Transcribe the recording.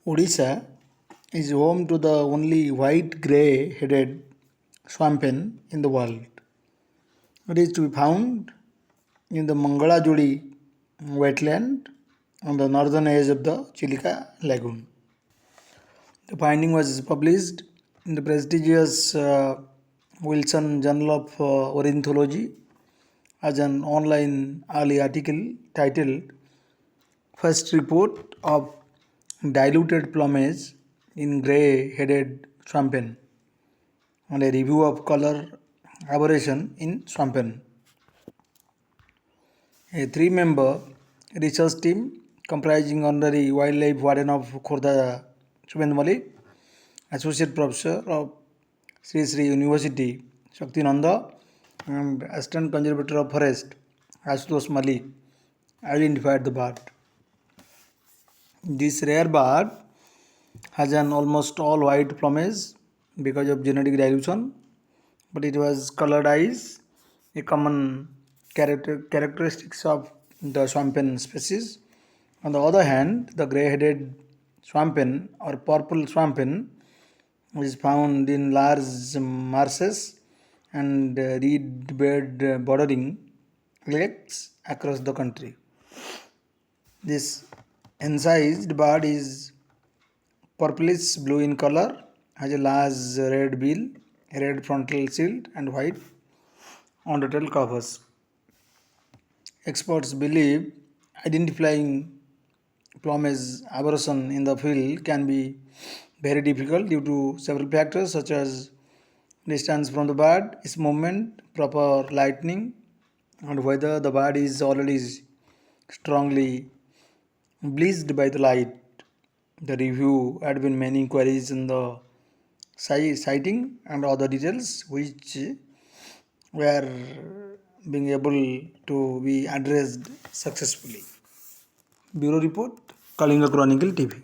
Odisha is home to the only white grey headed swampen in the world. It is to be found in the Mangalajodi wetland on the northern edge of the Chilika Lagoon. The finding was published in the prestigious Wilson Journal of Ornithology as an online early article titled First Report of Diluted Plumage in Grey-Headed Swampen and a review of color aberration in swampen. A three-member research team comprising honorary wildlife warden of Khordha Shubhendu Malik, associate professor of Sri Sri University Shakti Nanda and assistant conservator of forest Ashutosh Malik identified the bird. This rare bird has an almost all white plumage because of genetic dilution, but it was colored eyes, a common characteristics of the swampen species. On the other hand, the grey-headed swampen or purple swampen is found in large marshes and reed bed bordering lakes across the country. This incised bird is purplish blue in color, has a large red bill, a red frontal shield, and white undertail covers. Experts believe identifying plumage aberration in the field can be very difficult due to several factors such as distance from the bird, its movement, proper lighting, and whether the bird is already strongly bleached by the light. The review had been many inquiries in the sighting and other details which were being able to be addressed successfully. Bureau Report, Kalinga Chronicle TV.